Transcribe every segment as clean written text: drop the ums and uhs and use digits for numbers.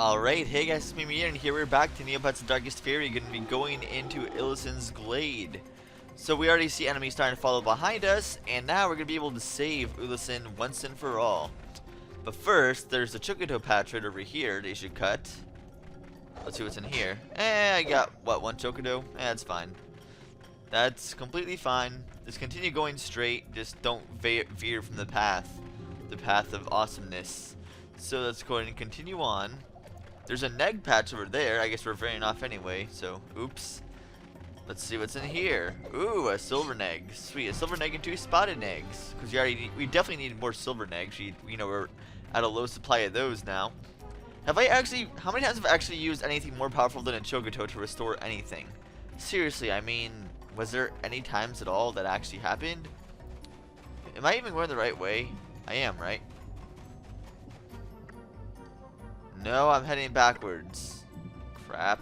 Alright, hey guys, it's me Meteorz, and here we're back to Neopets' Darkest Faerie. Going to be going into Ellison's Glade. So we already see enemies starting to follow behind us, and now we're going to be able to save Ellison once and for all. But first, there's a Chocoto patch right over here they should cut. Let's see what's in here. I got, what, one Chocoto? That's fine. That's completely fine. Just continue going straight, just don't veer from the path of awesomeness. So let's go ahead and continue on. There's a neg patch over there. I guess we're veering off anyway, so oops. Let's see what's in here. Ooh, a silver neg. Sweet, a silver neg and 2 spotted negs. Because we definitely need more silver negs. We're at a low supply of those now. How many times have I actually used anything more powerful than a Chocoto to restore anything? Seriously, I mean, was there any times at all that actually happened? Am I even going the right way? I am, right? No, I'm heading backwards. Crap.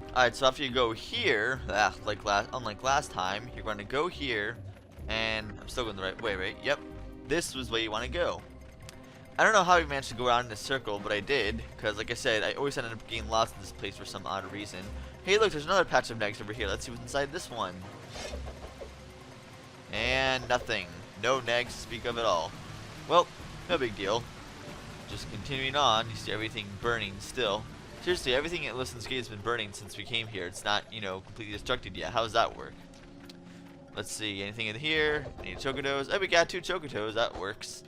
Alright, so after you go here, unlike last time, you're going to go here, and I'm still going the right way, right? Yep. This was where you want to go. I don't know how we managed to go around in a circle, but I did, because like I said, I always ended up getting lost in this place for some odd reason. Hey, look, there's another patch of negs over here. Let's see what's inside this one. And nothing. No negs to speak of at all. Well, no big deal. Just continuing on, you see everything burning still. Seriously, everything at Ellison's Gate has been burning since we came here. It's not, completely destructed yet. How does that work? Let's see, anything in here? Any Chocotos? Oh, we got 2 Chocotos. That works.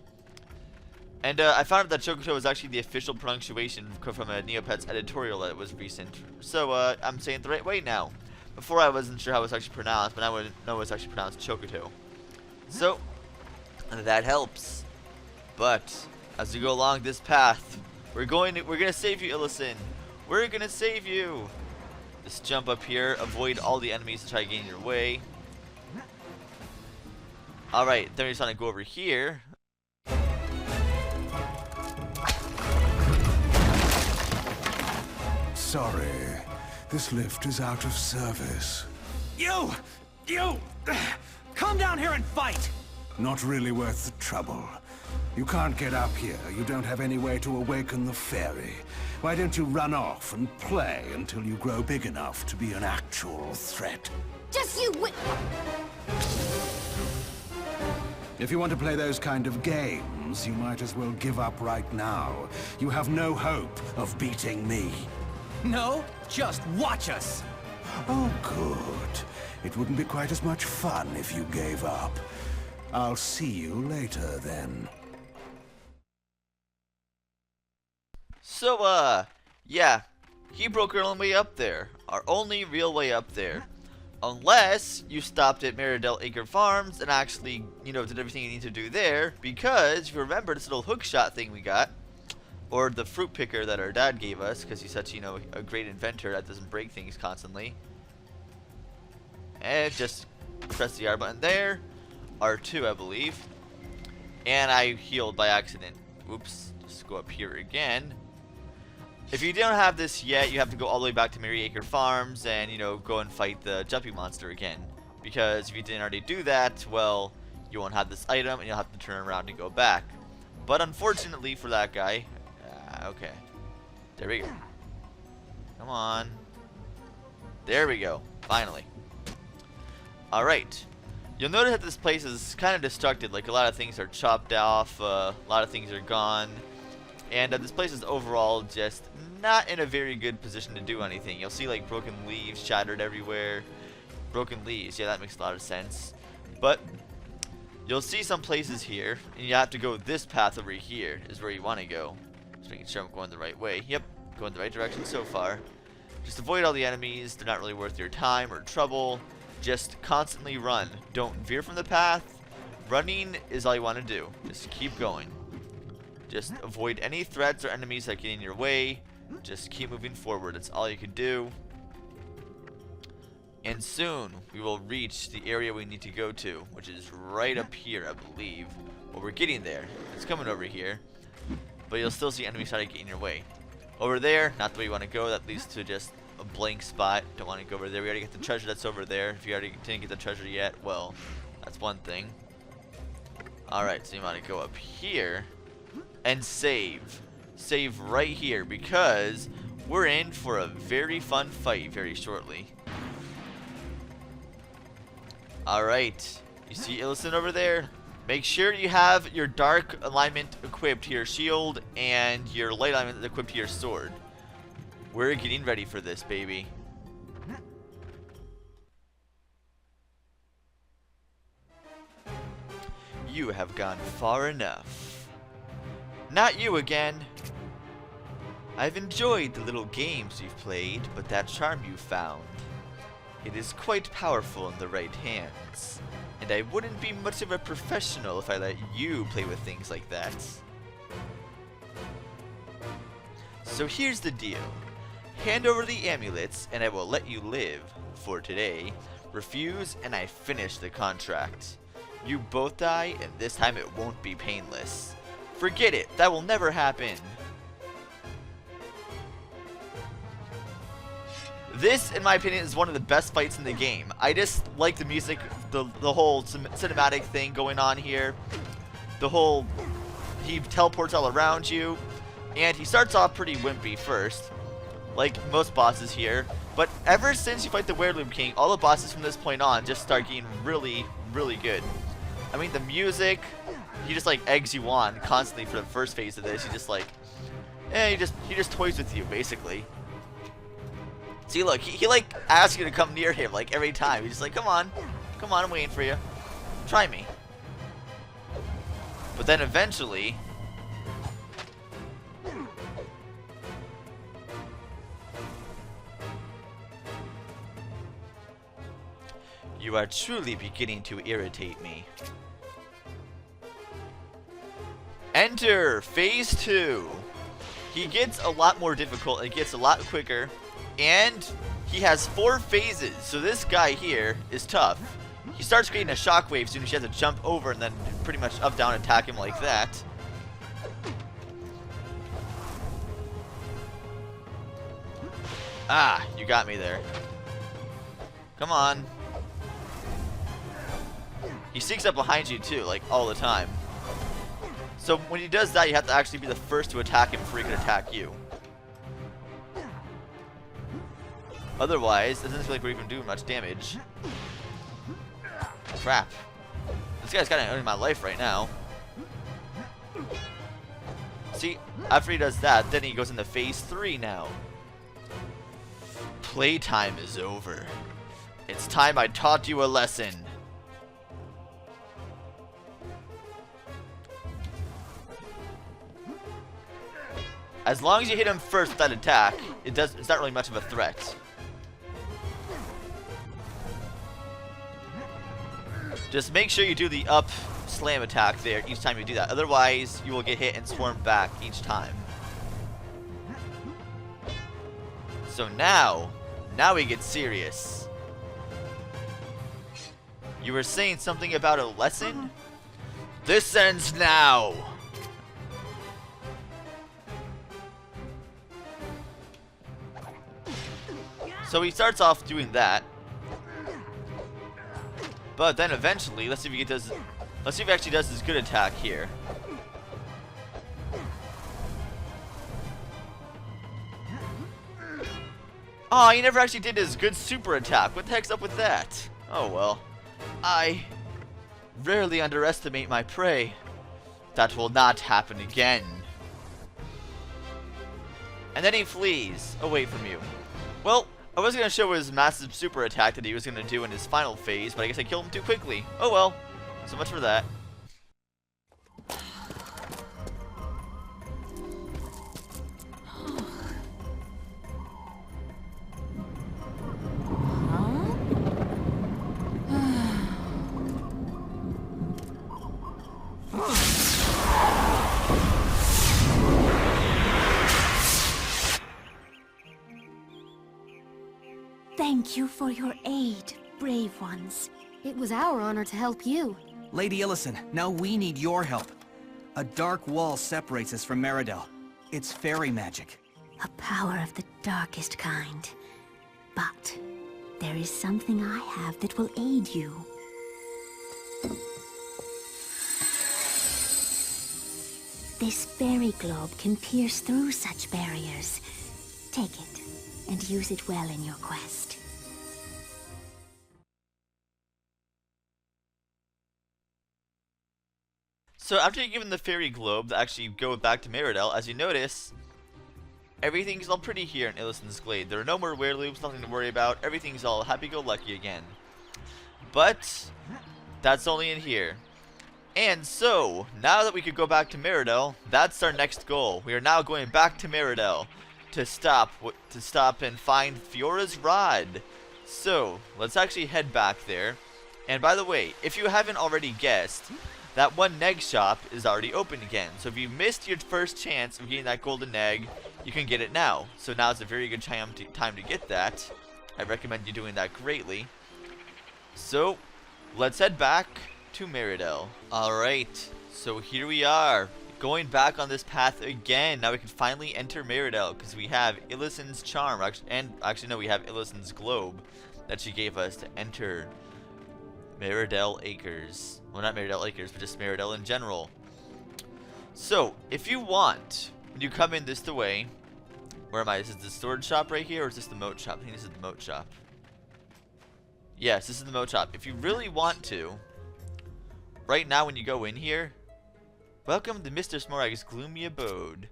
And I found out that Chocoto was actually the official pronunciation from a Neopets editorial that was recent. So I'm saying it the right way now. Before I wasn't sure how it was actually pronounced, but now I know it's actually pronounced Chocoto. So that helps. But as we go along this path, we're gonna save you, Ellison. We're gonna save you. Just jump up here, avoid all the enemies that try to get in your way. Alright, then we just want to go over here. Sorry, this lift is out of service. You! Come down here and fight! Not really worth the trouble. You can't get up here. You don't have any way to awaken the Faerie. Why don't you run off and play until you grow big enough to be an actual threat? Just you wait. If you want to play those kind of games, you might as well give up right now. You have no hope of beating me. No, just watch us! Oh, good. It wouldn't be quite as much fun if you gave up. I'll see you later, then. So, yeah. He broke our only way up there. Our only real way up there. Unless you stopped at Meridel Acre Farms and actually, did everything you need to do there. Because, if you remember this little hookshot thing we got, or the fruit picker that our dad gave us, because he's such, a great inventor that doesn't break things constantly. And just press the R button there. R2, I believe. And I healed by accident. Oops. Just go up here again. If you don't have this yet, you have to go all the way back to Meridel Acre Farms and, go and fight the jumpy monster again. Because if you didn't already do that, well, you won't have this item and you'll have to turn around and go back. But unfortunately for that guy, okay. There we go. Come on. There we go. Finally. Alright. You'll notice that this place is kind of destructed. Like, a lot of things are chopped off. A lot of things are gone. And this place is overall just not in a very good position to do anything. You'll see, like, broken leaves shattered everywhere. Broken leaves. Yeah, that makes a lot of sense. But you'll see some places here. And you have to go this path over here is where you want to go. Just making sure I'm going the right way. Yep, going the right direction so far. Just avoid all the enemies. They're not really worth your time or trouble. Just constantly run. Don't veer from the path. Running is all you want to do. Just keep going. Just avoid any threats or enemies that get in your way. Just keep moving forward. That's all you can do. And soon we will reach the area we need to go to, which is right up here, I believe. Well, we're getting there. It's coming over here. But you'll still see enemies trying to get in your way. Over there, not the way you want to go. That leads to just a blank spot. Don't want to go over there. We already get the treasure that's over there. If you already didn't get the treasure yet, well, that's one thing. Alright, so you want to go up here and save. save right here because we're in for a very fun fight very shortly. Alright, you see Ellison over there? Make sure you have your dark alignment equipped to your shield and your light alignment equipped to your sword. We're getting ready for this, baby. You have gone far enough. Not you again. I've enjoyed the little games you've played, but that charm you found, it is quite powerful in the right hands. And I wouldn't be much of a professional if I let you play with things like that. So here's the deal. Hand over the amulets and I will let you live for today. Refuse and I finish the contract. You both die and this time it won't be painless. Forget it, that will never happen. This, in my opinion, is one of the best fights in the game. I just like the music, the whole cinematic thing going on here. The whole, he teleports all around you. And he starts off pretty wimpy first, like most bosses here. But ever since you fight the Werewolf King, all the bosses from this point on just start getting really, really good. I mean, the music, he just like eggs you on constantly for the first phase of this. He just like, he just toys with you, basically. See, look, he like asks you to come near him like every time. He's just like, come on, I'm waiting for you. Try me. But then eventually, you are truly beginning to irritate me. Enter Phase 2. He gets a lot more difficult, it gets a lot quicker. And he has 4 phases, so this guy here is tough. He starts creating a shockwave as soon as you have to jump over and then pretty much up, down, attack him like that. Ah, you got me there. Come on. He sneaks up behind you too, like all the time. So when he does that, you have to actually be the first to attack him before he can attack you. Otherwise, it doesn't feel like we're even doing much damage. Crap. This guy's kind of owning my life right now. See, after he does that, then he goes into Phase 3 now. Playtime is over. It's time I taught you a lesson. As long as you hit him first with that attack, it's not really much of a threat. Just make sure you do the up slam attack there each time you do that. Otherwise, you will get hit and swarm back each time. So now we get serious. You were saying something about a lesson? This ends now! So he starts off doing that. But then eventually, let's see if he actually does his good attack here. Oh, he never actually did his good super attack. What the heck's up with that? Oh well. I rarely underestimate my prey. That will not happen again. And then he flees away from you. Well, I was going to show his massive super attack that he was going to do in his final phase, but I guess I killed him too quickly. Oh well. So much for that. Thank you for your aid, brave ones. It was our honor to help you. Lady Ellison, now we need your help. A dark wall separates us from Meridel. It's fairy magic. A power of the darkest kind. But there is something I have that will aid you. This fairy globe can pierce through such barriers. Take it, and use it well in your quest. So after you're given the fairy globe to actually go back to Meridel, as you notice, everything's all pretty here in Ellison's Glade. There are no more wereloops, nothing to worry about. Everything's all happy-go-lucky again. But that's only in here. And so, now that we could go back to Meridel, that's our next goal. We are now going back to Meridel to stop and find Fiora's rod. So, let's actually head back there. And by the way, if you haven't already guessed, that one egg shop is already open again. So if you missed your first chance of getting that golden egg, you can get it now. So now is a very good time to get that. I recommend you doing that greatly. So let's head back to Meridel. Alright, so here we are. Going back on this path again. Now we can finally enter Meridel because we have Ellison's charm. Actually, no, we have Ellison's globe that she gave us to enter Meridel Acres. Well, not Meridel Acres, but just Meridel in general. So, if you want, when you come in this the way, where am I? Is this the sword shop right here, or is this the moat shop? I think this is the moat shop. Yes, this is the moat shop. If you really want to, right now when you go in here, welcome to Mr. Smorag's gloomy abode.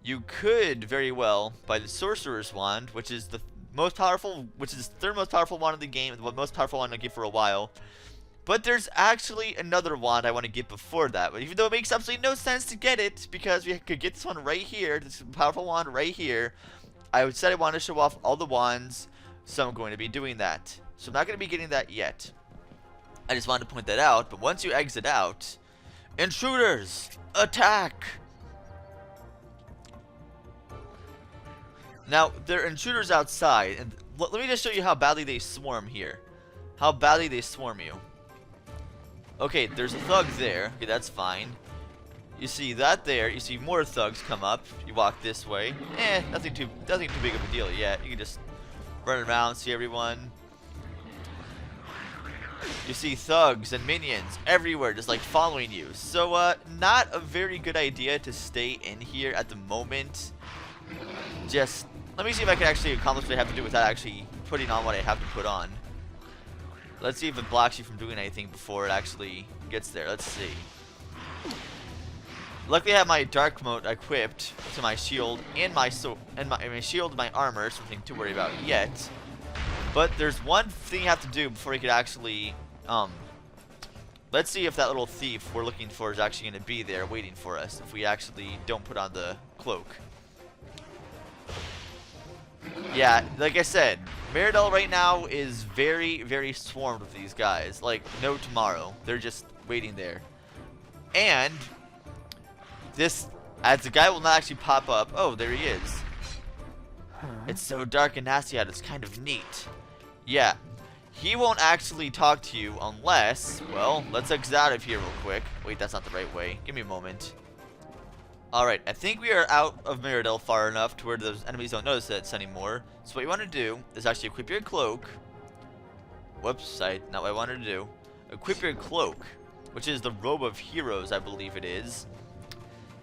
You could very well buy the sorcerer's wand, which is the most powerful, which is the third most powerful wand in the game, the most powerful wand I get for a while. But there's actually another wand I want to get before that. But even though it makes absolutely no sense to get it, because we could get this one right here, this powerful wand right here, I said I wanted to show off all the wands, so I'm going to be doing that. So I'm not going to be getting that yet. I just wanted to point that out. But once you exit out, intruders, attack! Now, there are intruders outside, and let me just show you how badly they swarm here. How badly they swarm you. Okay, there's a thug there. Okay, that's fine. You see that there. You see more thugs come up. You walk this way. Nothing too big of a deal yet. You can just run around, see everyone. You see thugs and minions everywhere, just like following you. So, not a very good idea to stay in here at the moment. Just let me see if I can actually accomplish what I have to do without actually putting on what I have to put on. Let's see if it blocks you from doing anything before it actually gets there. Let's see. Luckily, I have my dark mode equipped to my shield and my shield and my armor, so nothing to worry about yet. But there's one thing you have to do before you could actually let's see if that little thief we're looking for is actually going to be there waiting for us if we actually don't put on the cloak. Yeah, like I said, Meridel right now is very, very swarmed with these guys. Like, no tomorrow. They're just waiting there. And this, as the guy will not actually pop up. Oh, there he is. It's so dark and nasty out, it's kind of neat. Yeah, he won't actually talk to you unless, well, let's exit out of here real quick. Wait, that's not the right way. Give me a moment. Alright, I think we are out of Meridel far enough to where those enemies don't notice us anymore. So what you want to do is actually equip your cloak. Whoops, not what I wanted to do. Equip your cloak, which is the robe of heroes, I believe it is.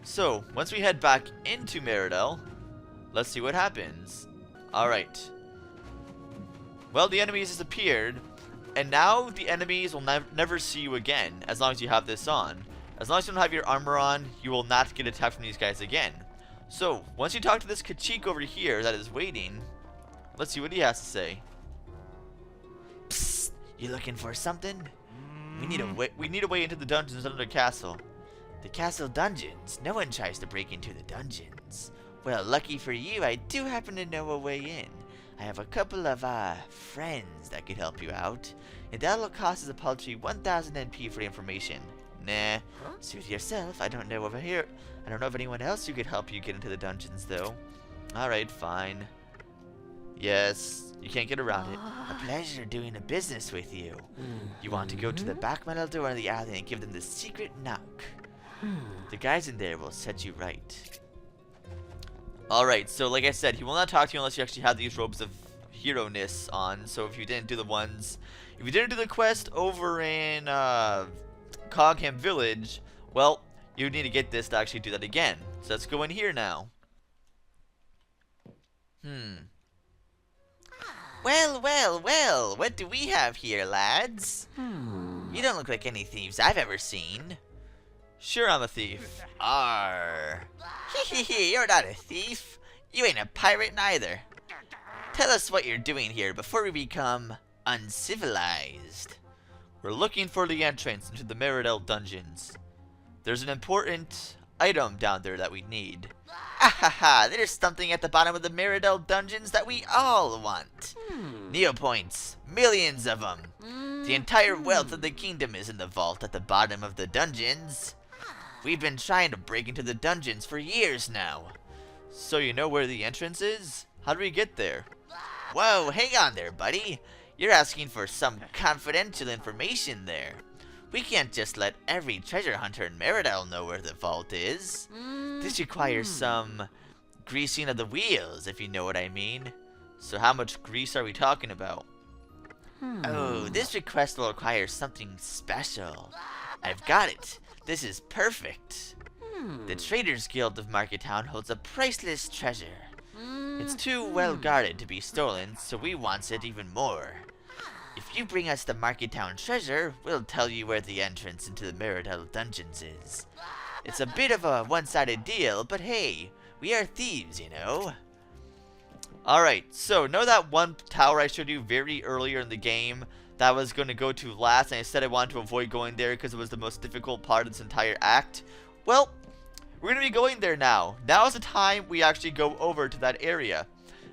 So, once we head back into Meridel, let's see what happens. Alright. Well, the enemies disappeared, and now the enemies will never see you again, as long as you have this on. As long as you don't have your armor on, you will not get attacked from these guys again. So, once you talk to this Kachik over here that is waiting, let's see what he has to say. Psst, you looking for something? We need a way into the dungeons under the castle. The castle dungeons? No one tries to break into the dungeons. Well, lucky for you, I do happen to know a way in. I have a couple of, friends that could help you out. And that'll cost us a paltry 1,000 NP for the information. Nah, suit yourself. I don't know of anyone else who could help you get into the dungeons, though. Alright, fine. Yes, you can't get around it. A pleasure doing a business with you. You want to go to the back metal door in the alley and give them the secret knock. The guys in there will set you right. Alright, so like I said, he will not talk to you unless you actually have these robes of hero-ness on. So if you didn't do the quest over in Cogham Village, well, you need to get this to actually do that again. So let's go in here now. Well, well, well, what do we have here, lads? You don't look like any thieves I've ever seen. Sure, I'm a thief. Arr. Hee, you're not a thief. You ain't a pirate neither. Tell us what you're doing here before we become uncivilized. We're looking for the entrance into the Meridel dungeons. There's an important item down there that we need. Ahaha, there's something at the bottom of the Meridel dungeons that we all want. Neopets, millions of them. The entire wealth of the kingdom is in the vault at the bottom of the dungeons. We've been trying to break into the dungeons for years now. So you know where the entrance is? How do we get there? Whoa, hang on there, buddy. You're asking for some confidential information there. We can't just let every treasure hunter in Meridel know where the vault is. This requires some greasing of the wheels, if you know what I mean. So how much grease are we talking about? Oh, this request will require something special. I've got it. This is perfect. The Traders Guild of Market Town holds a priceless treasure. It's too well guarded to be stolen, so we want it even more. If you bring us the Market Town treasure, we'll tell you where the entrance into the Meridel dungeons is. It's a bit of a one-sided deal, but hey, we are thieves, you know. Alright, so know that one tower I showed you very earlier in the game that I was going to go to last, and I said I wanted to avoid going there because it was the most difficult part of this entire act? Well, we're going to be going there now. Now is the time we actually go over to that area.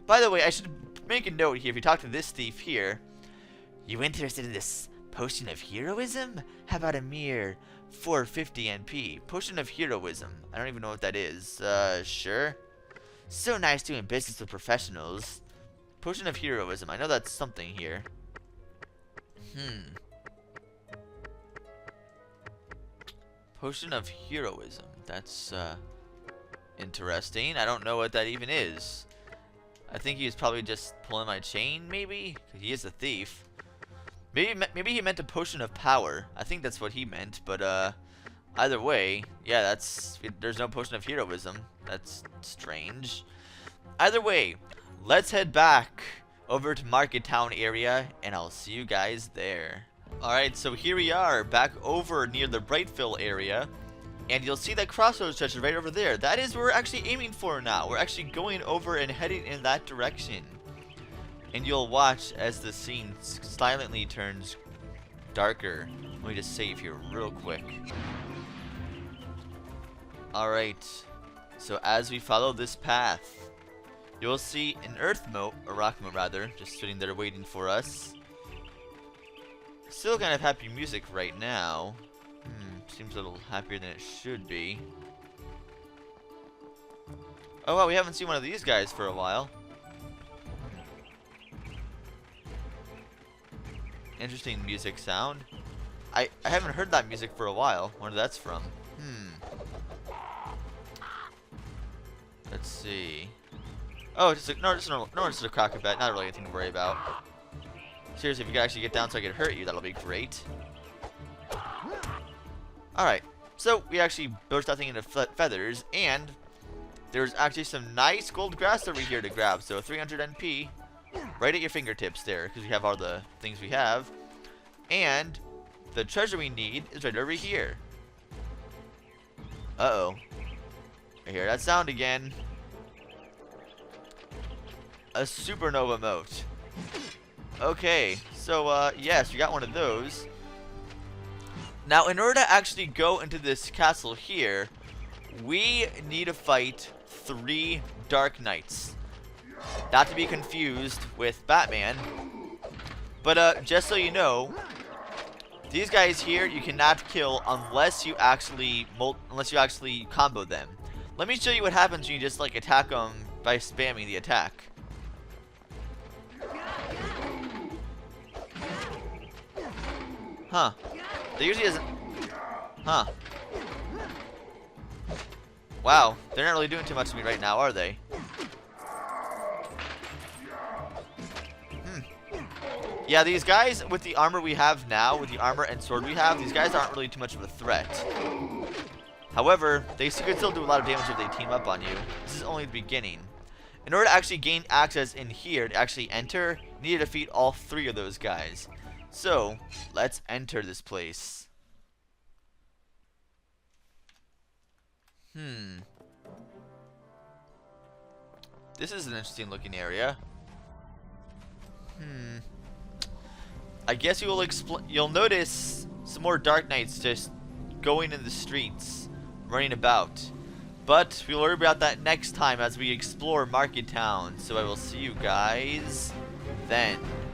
By the way, I should make a note here. If you talk to this thief here, you interested in this potion of heroism? How about a mere 450 NP? Potion of heroism. I don't even know what that is. Sure. So nice doing business with professionals. Potion of heroism. I know that's something here. Potion of heroism. That's, interesting. I don't know what that even is. I think he was probably just pulling my chain, maybe? 'Cause he is a thief. Maybe he meant a potion of power. I think that's what he meant, but, either way, yeah, there's no potion of heroism. That's strange. Either way, let's head back over to Market Town area, and I'll see you guys there. Alright, so here we are, back over near the Brightville area, and you'll see that crossroads treasure right over there. That is what we're actually aiming for now. We're actually going over and heading in that direction. And you'll watch as the scene silently turns darker. Let me just save here real quick. Alright, so as we follow this path, you'll see an earth moat, or rock moat rather, just sitting there waiting for us. Still kind of happy music right now. Seems a little happier than it should be. Oh wow, we haven't seen one of these guys for a while. Interesting music sound. I haven't heard that music for a while. Wonder that's from. Let's see. Oh, just a crocodile. Not really anything to worry about. Seriously, if you can actually get down so I can hurt you, that'll be great. Alright, so we actually burst that thing into feathers, and there's actually some nice gold grass over here to grab. So 300 NP, right at your fingertips there, because we have all the things we have. And the treasure we need is right over here. Uh-oh. I hear that sound again. A supernova moat. Okay, so yes, we got one of those. Now, in order to actually go into this castle here, we need to fight 3 Dark Knights. Not to be confused with Batman. But just so you know, these guys here you cannot kill unless you actually combo them. Let me show you what happens when you just like attack them by spamming the attack. Huh. They usually doesn't. Huh. Wow, they're not really doing too much to me right now, are they? Yeah, these guys with the armor we have now, with the armor and sword we have, these guys aren't really too much of a threat. However, they could still do a lot of damage if they team up on you. This is only the beginning. In order to actually gain access in here, to actually enter, you need to defeat all 3 of those guys. So, let's enter this place. This is an interesting looking area. I guess you'll notice some more Dark Knights just going in the streets, running about. But we'll worry about that next time as we explore Market Town. So I will see you guys then.